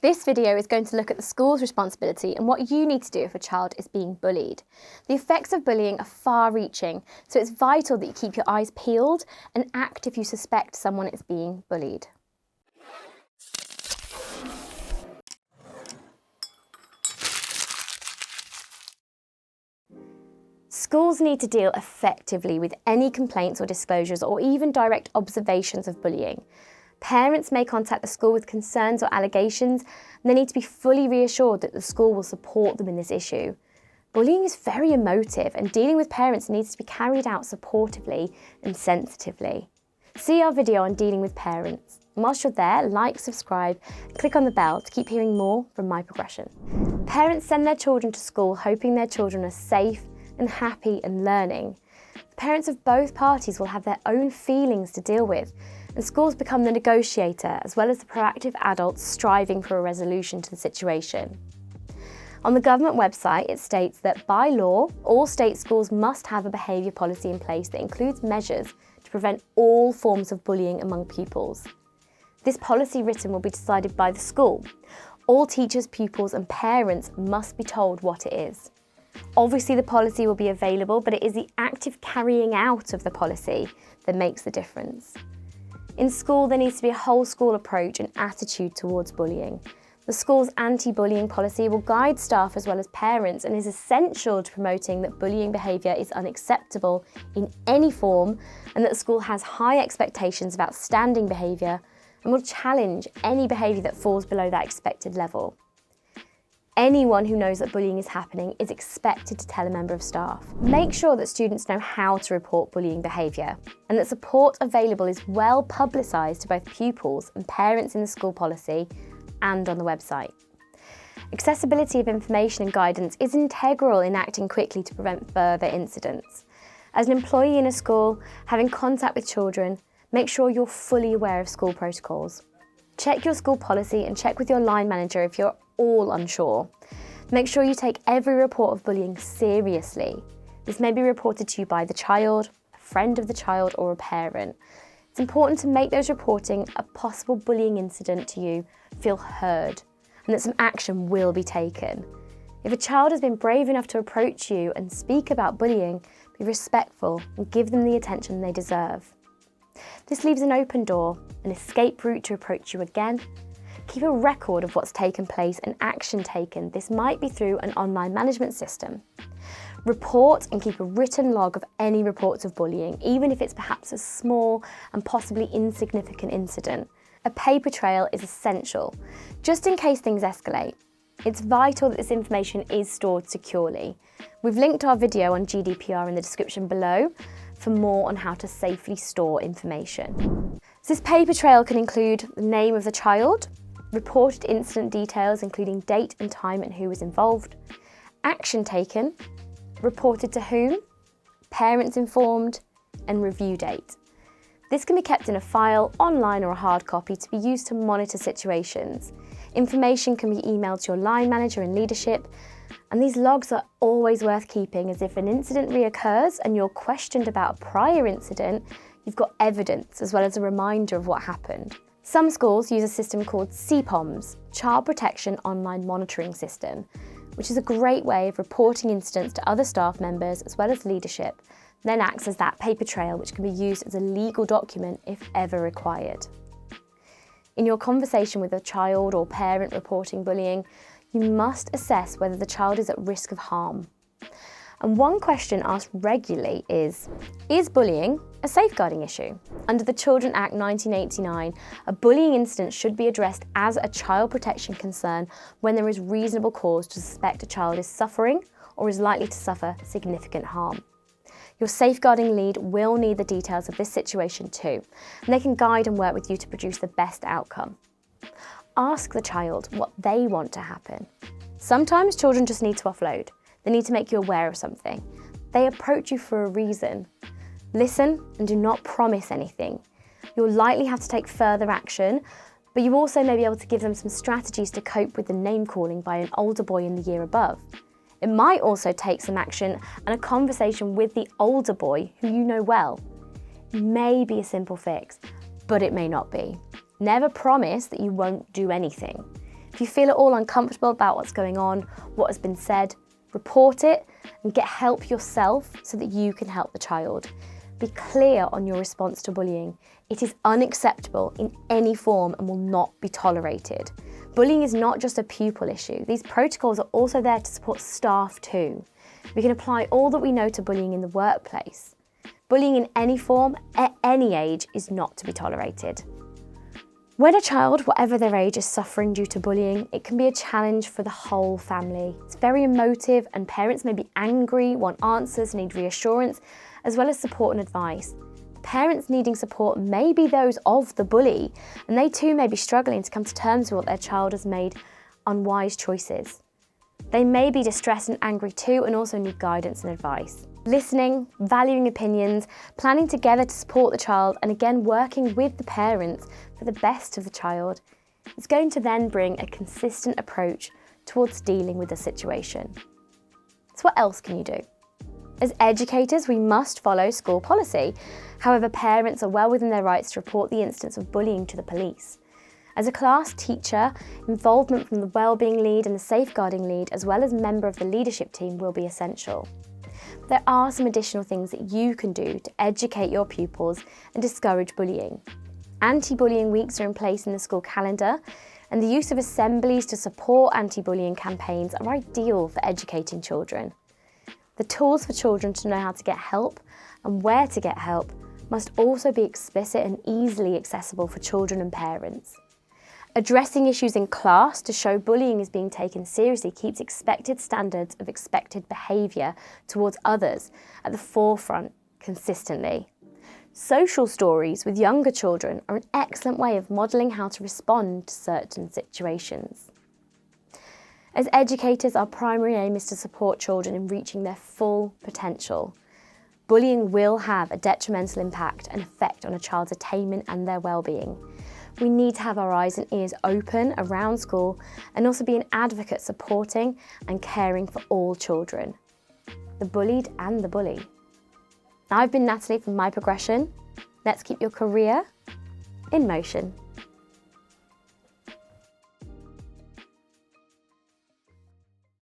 This video is going to look at the school's responsibility and what you need to do if a child is being bullied. The effects of bullying are far-reaching, so it's vital that you keep your eyes peeled and act if you suspect someone is being bullied. Schools need to deal effectively with any complaints or disclosures or even direct observations of bullying. Parents may contact the school with concerns or allegations, and they need to be fully reassured that the school will support them in this issue. Bullying is very emotive, and dealing with parents needs to be carried out supportively and sensitively. See our video on dealing with parents. And whilst you're there, like, subscribe, and click on the bell to keep hearing more from MyProgression. Parents send their children to school hoping their children are safe and happy and learning. The parents of both parties will have their own feelings to deal with, and schools become the negotiator as well as the proactive adults striving for a resolution to the situation. On the government website, it states that by law, all state schools must have a behaviour policy in place that includes measures to prevent all forms of bullying among pupils. This policy written will be decided by the school. All teachers, pupils and parents must be told what it is. Obviously, the policy will be available, but it is the active carrying out of the policy that makes the difference. In school, there needs to be a whole school approach and attitude towards bullying. The school's anti-bullying policy will guide staff as well as parents and is essential to promoting that bullying behaviour is unacceptable in any form and that the school has high expectations of outstanding behaviour and will challenge any behaviour that falls below that expected level. Anyone who knows that bullying is happening is expected to tell a member of staff. Make sure that students know how to report bullying behaviour and that support available is well publicised to both pupils and parents in the school policy and on the website. Accessibility of information and guidance is integral in acting quickly to prevent further incidents. As an employee in a school, having contact with children, make sure you're fully aware of school protocols. Check your school policy and check with your line manager if you're all unsure. Make sure you take every report of bullying seriously. This may be reported to you by the child, a friend of the child or a parent. It's important to make those reporting a possible bullying incident to you feel heard and that some action will be taken. If a child has been brave enough to approach you and speak about bullying, be respectful and give them the attention they deserve. This leaves an open door, an escape route to approach you again. Keep a record of what's taken place and action taken. This might be through an online management system. Report and keep a written log of any reports of bullying, even if it's perhaps a small and possibly insignificant incident. A paper trail is essential, just in case things escalate. It's vital that this information is stored securely. We've linked our video on GDPR in the description below for more on how to safely store information. So this paper trail can include the name of the child, reported incident details including date and time and who was involved, action taken, reported to whom, parents informed, and review date. This can be kept in a file, online or a hard copy to be used to monitor situations. Information can be emailed to your line manager and leadership, and these logs are always worth keeping, as if an incident reoccurs and you're questioned about a prior incident, you've got evidence as well as a reminder of what happened. Some schools use a system called CPOMS, Child Protection Online Monitoring System, which is a great way of reporting incidents to other staff members as well as leadership, then acts as that paper trail which can be used as a legal document if ever required. In your conversation with a child or parent reporting bullying, you must assess whether the child is at risk of harm. And one question asked regularly is bullying a safeguarding issue? Under the Children Act 1989, a bullying incident should be addressed as a child protection concern when there is reasonable cause to suspect a child is suffering or is likely to suffer significant harm. Your safeguarding lead will need the details of this situation too, and they can guide and work with you to produce the best outcome. Ask the child what they want to happen. Sometimes children just need to offload. They need to make you aware of something. They approach you for a reason. Listen and do not promise anything. You'll likely have to take further action, but you also may be able to give them some strategies to cope with the name calling by an older boy in the year above. It might also take some action and a conversation with the older boy who you know well. It may be a simple fix, but it may not be. Never promise that you won't do anything. If you feel at all uncomfortable about what's going on, what has been said, report it and get help yourself so that you can help the child. Be clear on your response to bullying. It is unacceptable in any form and will not be tolerated. Bullying is not just a pupil issue. These protocols are also there to support staff too. We can apply all that we know to bullying in the workplace. Bullying in any form, at any age, is not to be tolerated. When a child, whatever their age, is suffering due to bullying, it can be a challenge for the whole family. It's very emotive and parents may be angry, want answers, need reassurance, as well as support and advice. Parents needing support may be those of the bully, and they too may be struggling to come to terms with what their child has made unwise choices. They may be distressed and angry too and also need guidance and advice. Listening, valuing opinions, planning together to support the child, and again working with the parents for the best of the child is going to then bring a consistent approach towards dealing with the situation. So what else can you do? As educators, we must follow school policy. However, parents are well within their rights to report the instance of bullying to the police. As a class teacher, involvement from the wellbeing lead and the safeguarding lead, as well as member of the leadership team, will be essential. There are some additional things that you can do to educate your pupils and discourage bullying. Anti-bullying weeks are in place in the school calendar, and the use of assemblies to support anti-bullying campaigns are ideal for educating children. The tools for children to know how to get help and where to get help must also be explicit and easily accessible for children and parents. Addressing issues in class to show bullying is being taken seriously keeps expected standards of expected behaviour towards others at the forefront consistently. Social stories with younger children are an excellent way of modelling how to respond to certain situations. As educators, our primary aim is to support children in reaching their full potential. Bullying will have a detrimental impact and effect on a child's attainment and their well-being. We need to have our eyes and ears open around school and also be an advocate supporting and caring for all children, the bullied and the bully. I've been Natalie from MyProgression. Let's keep your career in motion.